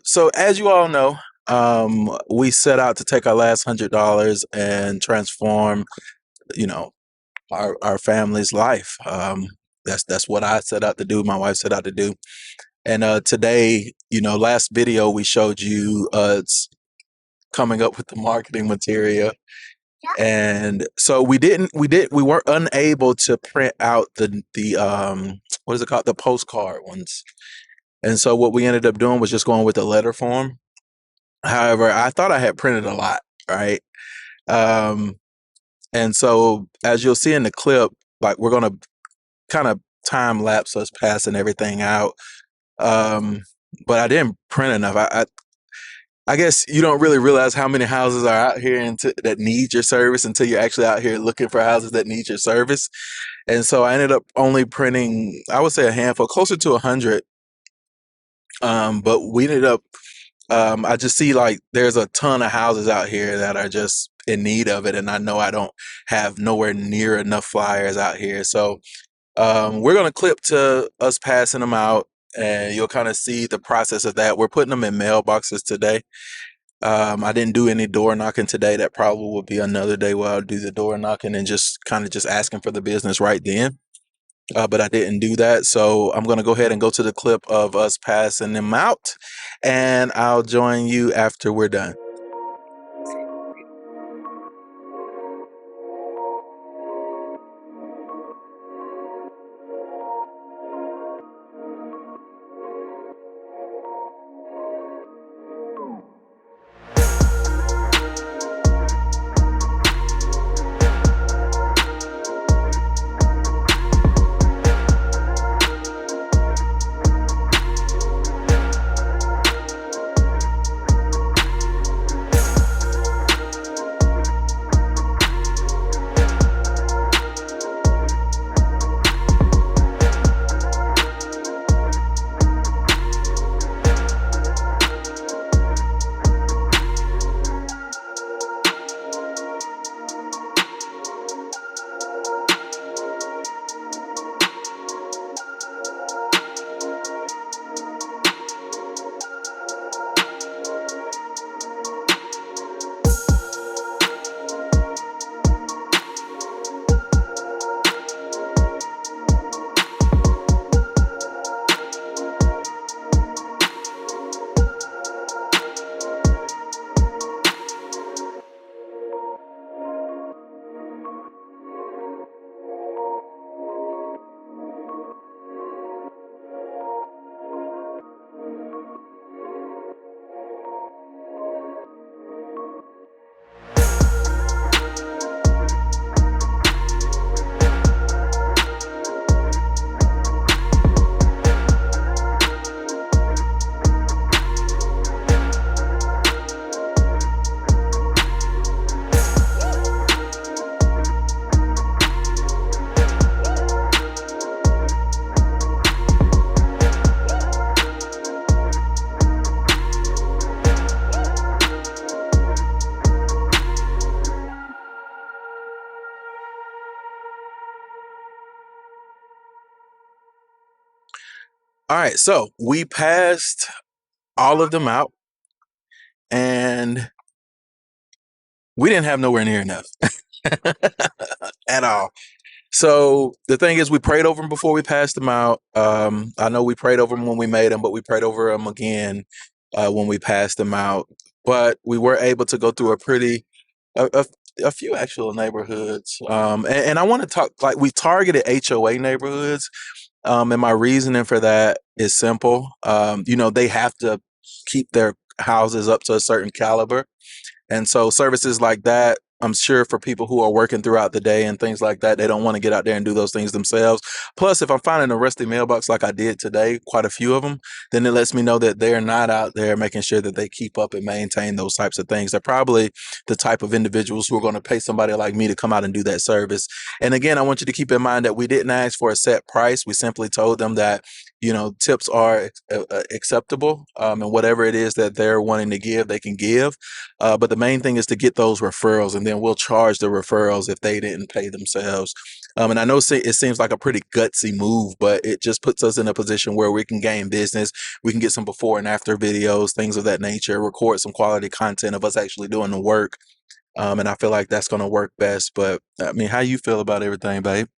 So as you all know, we set out to take our last $100 and transform, you know, our family's life. That's what I set out to do. My wife set out to do. And today, last video we showed you coming up with the marketing material, and so we weren't unable to print out the what is it called, the postcard ones. And so what we ended up doing was just going with the letter form. However, I thought I had printed a lot, right? Um, and so as you'll see in the clip, like we're gonna kind of time lapse us passing everything out. Um, but I didn't print enough. I guess you don't really realize how many houses are out here that need your service until you're actually out here looking for houses that need your service. And so I ended up only printing, I would say, a handful, closer to 100. But we ended up I just see like there's a ton of houses out here that are just in need of it, and I know I don't have nowhere near enough flyers out here. So we're gonna clip to us passing them out, and you'll kind of see the process of that. We're putting them in mailboxes today. I didn't do any door knocking today. That probably will be another day where I'll do the door knocking and just asking for the business right then. But I didn't do that. So I'm going to go ahead and go to the clip of us passing them out, and I'll join you after we're done. All right, so we passed all of them out, and we didn't have nowhere near enough at all. So the thing is, we prayed over them before we passed them out. I know we prayed over them when we made them, but we prayed over them again when we passed them out. But we were able to go through a few actual neighborhoods, and I want to talk, like, we targeted HOA neighborhoods, and my reasoning for that is simple. They have to keep their houses up to a certain caliber, and so services like that, I'm sure for people who are working throughout the day and things like that, they don't want to get out there and do those things themselves. Plus, if I'm finding a rusty mailbox like I did today, quite a few of them, then it lets me know that they're not out there making sure that they keep up and maintain those types of things. They're probably the type of individuals who are going to pay somebody like me to come out and do that service. And again, I want you to keep in mind that we didn't ask for a set price. We simply told them that, tips are acceptable, and whatever it is that they're wanting to give, they can give. But the main thing is to get those referrals, and then we'll charge the referrals if they didn't pay themselves. And I know it seems like a pretty gutsy move, but it just puts us in a position where we can gain business. We can get some before and after videos, things of that nature, record some quality content of us actually doing the work. And I feel like that's going to work best. But I mean, how you feel about everything, babe?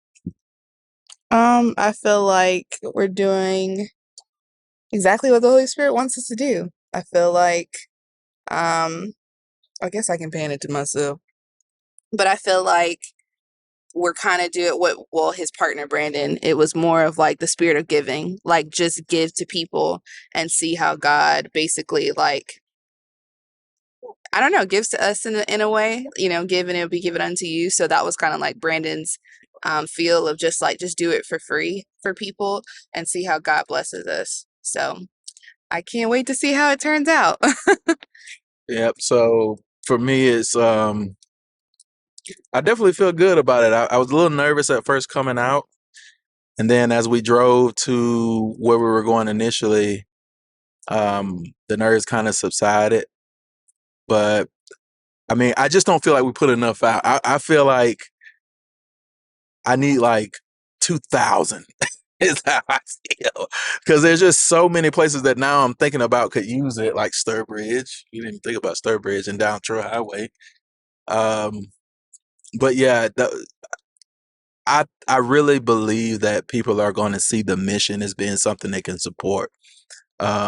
I feel like we're doing exactly what the Holy Spirit wants us to do. I feel like, um, I guess I can pan it to myself, but I feel like we're kind of doing well, his partner Brandon, it was more of like the spirit of giving, like just give to people and see how God basically, like, I don't know, gives to us in a way, give and it'll be given unto you. So that was kind of like Brandon's feel of just do it for free for people and see how God blesses us. So I can't wait to see how it turns out. Yep. So for me, it's I definitely feel good about it. I was a little nervous at first coming out, and then as we drove to where we were going initially, the nerves kind of subsided. But I mean, I just don't feel like we put enough out. I feel like I need like 2,000 is how I feel. Because there's just so many places that now I'm thinking about could use it, like Sturbridge. You didn't even think about Sturbridge and down Troy Highway. Um, but yeah, I really believe that people are going to see the mission as being something they can support.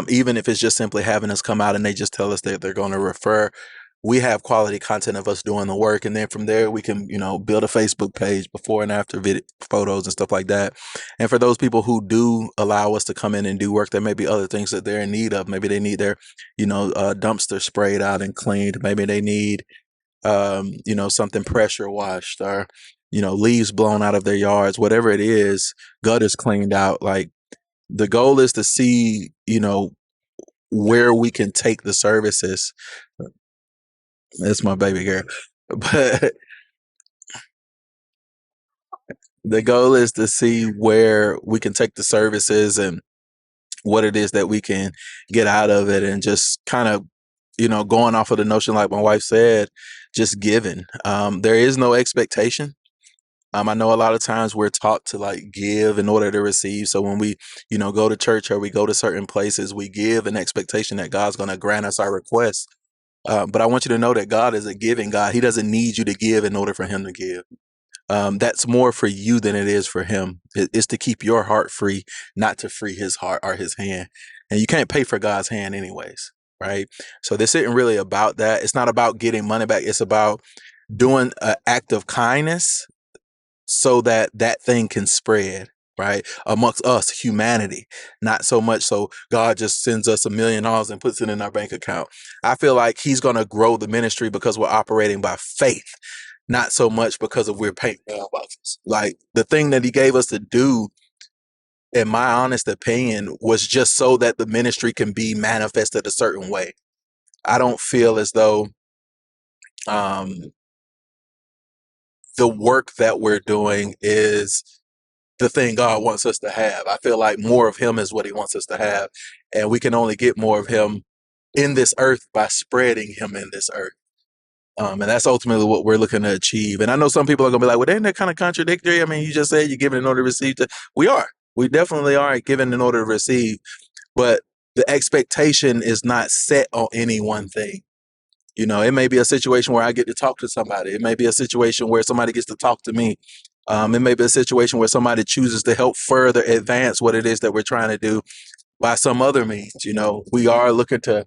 Even if it's just simply having us come out and they just tell us that they're going to refer. We have quality content of us doing the work, and then from there we can, build a Facebook page before and after photos and stuff like that. And for those people who do allow us to come in and do work, there may be other things that they're in need of. Maybe they need their, dumpster sprayed out and cleaned. Maybe they need, something pressure washed, or leaves blown out of their yards. Whatever it is, gutters cleaned out. Like, the goal is to see, where we can take the services. That's my baby girl. But the goal is to see where we can take the services and what it is that we can get out of it, and just kind of, going off of the notion, like my wife said, just giving. There is no expectation. I know a lot of times we're taught to like give in order to receive. So when we, go to church or we go to certain places, we give an expectation that God's going to grant us our requests. But I want you to know that God is a giving God. He doesn't need you to give in order for him to give. That's more for you than it is for him. It's to keep your heart free, not to free his heart or his hand. And you can't pay for God's hand anyways, right? So this isn't really about that. It's not about getting money back. It's about doing an act of kindness so that that thing can spread, right, amongst us, humanity. Not so much so God just sends us $1 million and puts it in our bank account. I feel like he's going to grow the ministry because we're operating by faith, not so much because of we're paying mailboxes. Like, the thing that he gave us to do, in my honest opinion, was just so that the ministry can be manifested a certain way. I don't feel as though um, the work that we're doing is the thing God wants us to have. I feel like more of him is what he wants us to have. And we can only get more of him in this earth by spreading him in this earth. And that's ultimately what we're looking to achieve. And I know some people are going to be like, well, ain't that kind of contradictory? I mean, you just said you're giving in order to receive. We are. We definitely are giving in order to receive. But the expectation is not set on any one thing. It may be a situation where I get to talk to somebody. It may be a situation where somebody gets to talk to me. It may be a situation where somebody chooses to help further advance what it is that we're trying to do by some other means. We are looking to,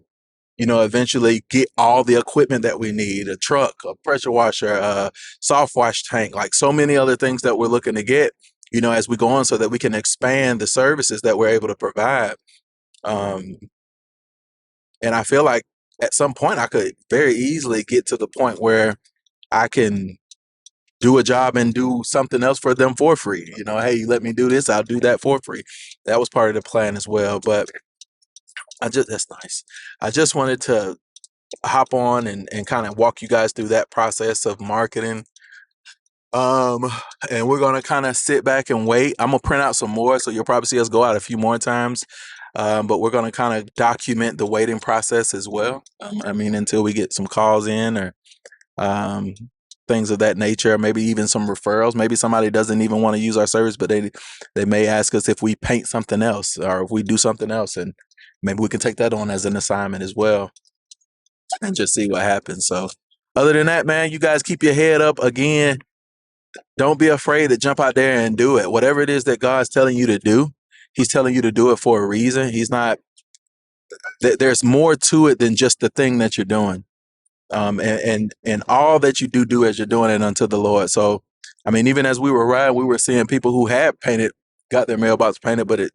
eventually get all the equipment that we need, a truck, a pressure washer, a soft wash tank, like so many other things that we're looking to get, as we go on, so that we can expand the services that we're able to provide. Um, and I feel like at some point I could very easily get to the point where I can do a job and do something else for them for free. Hey, you let me do this, I'll do that for free. That was part of the plan as well. But that's nice. I just wanted to hop on and kind of walk you guys through that process of marketing. Um, and we're gonna kind of sit back and wait. I'm gonna print out some more, so you'll probably see us go out a few more times. But we're gonna kind of document the waiting process as well. I mean, until we get some calls in or um, things of that nature, maybe even some referrals. Maybe somebody doesn't even want to use our service, but they may ask us if we paint something else or if we do something else, and maybe we can take that on as an assignment as well and just see what happens. So, other than that, man, you guys keep your head up. Again, don't be afraid to jump out there and do it. Whatever it is that God's telling you to do, He's telling you to do it for a reason. He's not. There's more to it than just the thing that you're doing. And all that you do as you're doing it unto the Lord. So, I mean, even as we were riding, we were seeing people who had got their mailbox painted, but it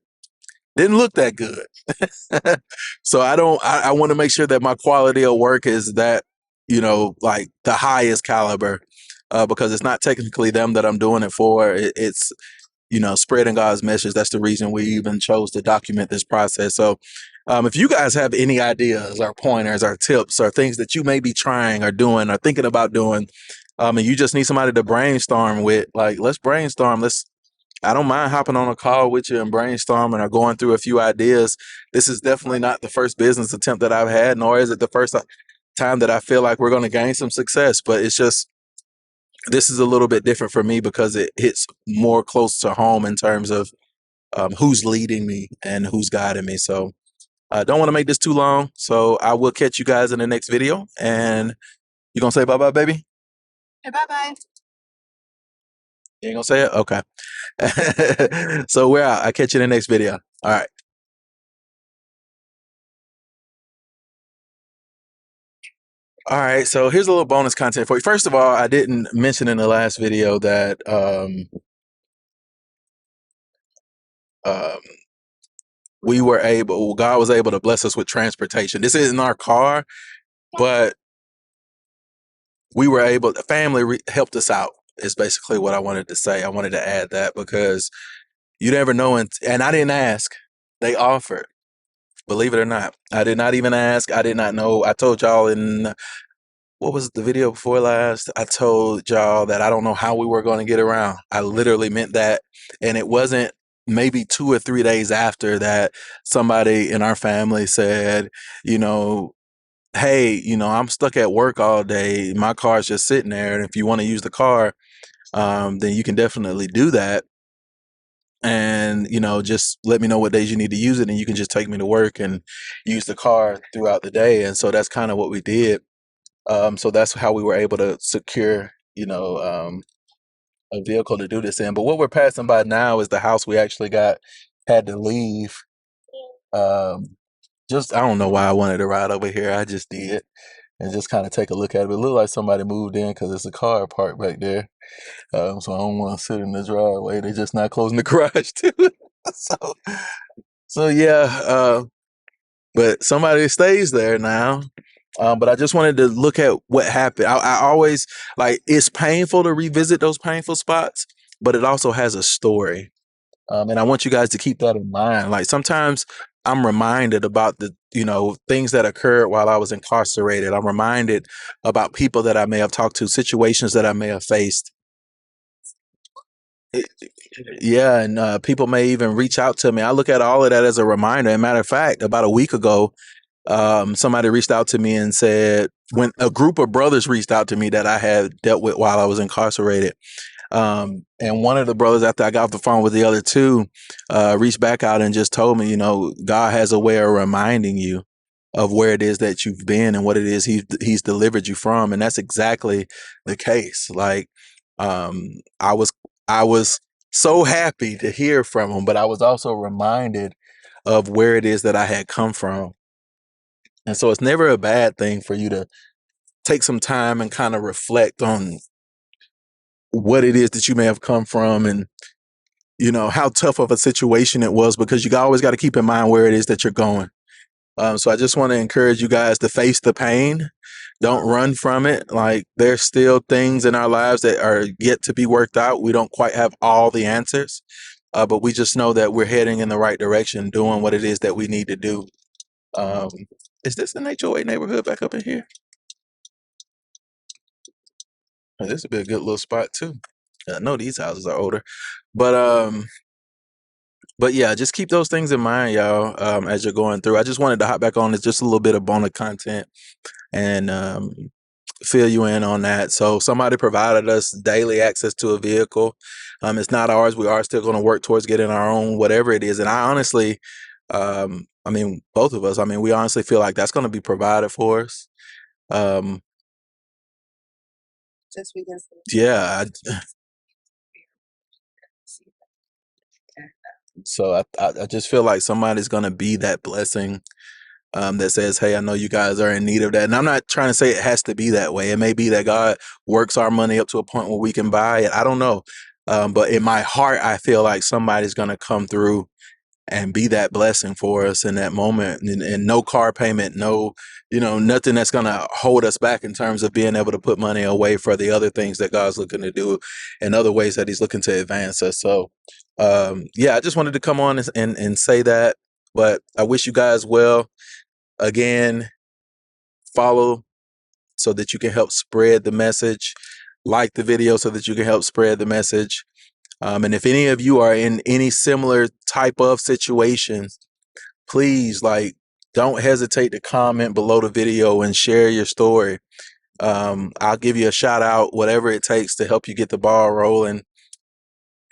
didn't look that good. So I want to make sure that my quality of work is that, like the highest caliber, because it's not technically them that I'm doing it for. It's spreading God's message. That's the reason we even chose to document this process. So, if you guys have any ideas or pointers or tips or things that you may be trying or doing or thinking about doing, and you just need somebody to brainstorm with, like, let's brainstorm. I don't mind hopping on a call with you and brainstorming or going through a few ideas. This is definitely not the first business attempt that I've had, nor is it the first time that I feel like we're going to gain some success, but it's just, this is a little bit different for me because it hits more close to home in terms of who's leading me and who's guiding me. So I don't want to make this too long. So I will catch you guys in the next video. And you gonna say bye bye, baby? Hey, bye bye. You ain't gonna say it? Okay. So we're out. I catch you in the next video. All right. All right. So here's a little bonus content for you. First of all, I didn't mention in the last video that um, God was able to bless us with transportation. This isn't our car, but the family helped us out, is basically what I wanted to say. I wanted to add that because you never know. And I didn't ask. They offered, believe it or not. I did not even ask. I did not know. I told y'all in, what was the video before last? I told y'all that I don't know how we were going to get around. I literally meant that. And it wasn't maybe 2 or 3 days after that somebody in our family said, you know, hey, I'm stuck at work all day. My car's just sitting there. And if you want to use the car, then you can definitely do that. And, just let me know what days you need to use it. And you can just take me to work and use the car throughout the day. And so that's kind of what we did. So that's how we were able to secure, a vehicle to do this in. But what we're passing by now is the house we actually had to leave. Um, I don't know why I wanted to ride over here. I just did. And just kind of take a look at it. It looked like somebody moved in because there's a car parked back there. So I don't want to sit in the driveway. They're just not closing the garage too. so, so yeah. But somebody stays there now. But I just wanted to look at what happened. I always, like, it's painful to revisit those painful spots, but it also has a story. And I want you guys to keep that in mind. Like, sometimes I'm reminded about the, things that occurred while I was incarcerated. I'm reminded about people that I may have talked to, situations that I may have faced. Yeah, and people may even reach out to me. I look at all of that as a reminder. As a matter of fact, about a week ago, somebody reached out to me and said, when a group of brothers reached out to me that I had dealt with while I was incarcerated. And one of the brothers, after I got off the phone with the other two, reached back out and just told me, God has a way of reminding you of where it is that you've been and what it is he's delivered you from. And that's exactly the case. Like, I was so happy to hear from him, but I was also reminded of where it is that I had come from. And so it's never a bad thing for you to take some time and kind of reflect on what it is that you may have come from and, how tough of a situation it was, because you always got to keep in mind where it is that you're going. So I just want to encourage you guys to face the pain. Don't run from it. Like, there's still things in our lives that are yet to be worked out. We don't quite have all the answers, but we just know that we're heading in the right direction, doing what it is that we need to do. Um, is this an HOA neighborhood back up in here? Oh, this would be a good little spot too. I know these houses are older, but yeah, just keep those things in mind, y'all, as you're going through. I just wanted to hop back on. It's just a little bit of bonus content and fill you in on that. So somebody provided us daily access to a vehicle. It's not ours. We are still going to work towards getting our own, whatever it is. And I honestly, I mean, both of us, I mean, we honestly feel like that's going to be provided for us. Just because. Yeah. So I just feel like somebody's going to be that blessing that says, hey, I know you guys are in need of that. And I'm not trying to say it has to be that way. It may be that God works our money up to a point where we can buy it. I don't know. But in my heart, I feel like somebody's going to come through and be that blessing for us in that moment. And no car payment, no, nothing that's going to hold us back in terms of being able to put money away for the other things that God's looking to do and other ways that he's looking to advance us. So, yeah, I just wanted to come on and say that, but I wish you guys well. Again, follow so that you can help spread the message. Like the video so that you can help spread the message. And if any of you are in any similar type of situations, please, don't hesitate to comment below the video and share your story. I'll give you a shout out, whatever it takes to help you get the ball rolling.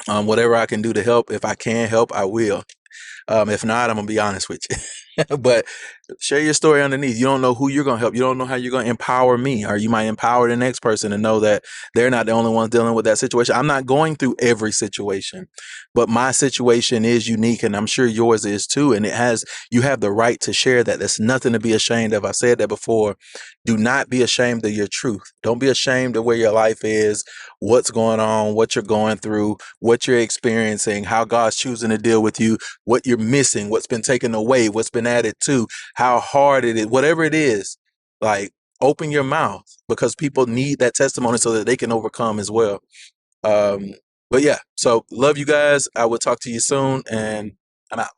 Whatever I can do to help, if I can help, I will. If not, I'm gonna be honest with you. But share your story underneath. You don't know who you're gonna help. You don't know how you're gonna empower me, or you might empower the next person to know that they're not the only ones dealing with that situation. I'm not going through every situation, but my situation is unique, and I'm sure yours is too. And you have the right to share that. There's nothing to be ashamed of. I said that before. Do not be ashamed of your truth. Don't be ashamed of where your life is, what's going on, what you're going through, what you're experiencing, how God's choosing to deal with you, what you're missing, what's been taken away, what's been added to, how hard it is, whatever it is. Open your mouth, because people need that testimony so that they can overcome as well. But yeah, so love you guys. I will talk to you soon, and I'm out.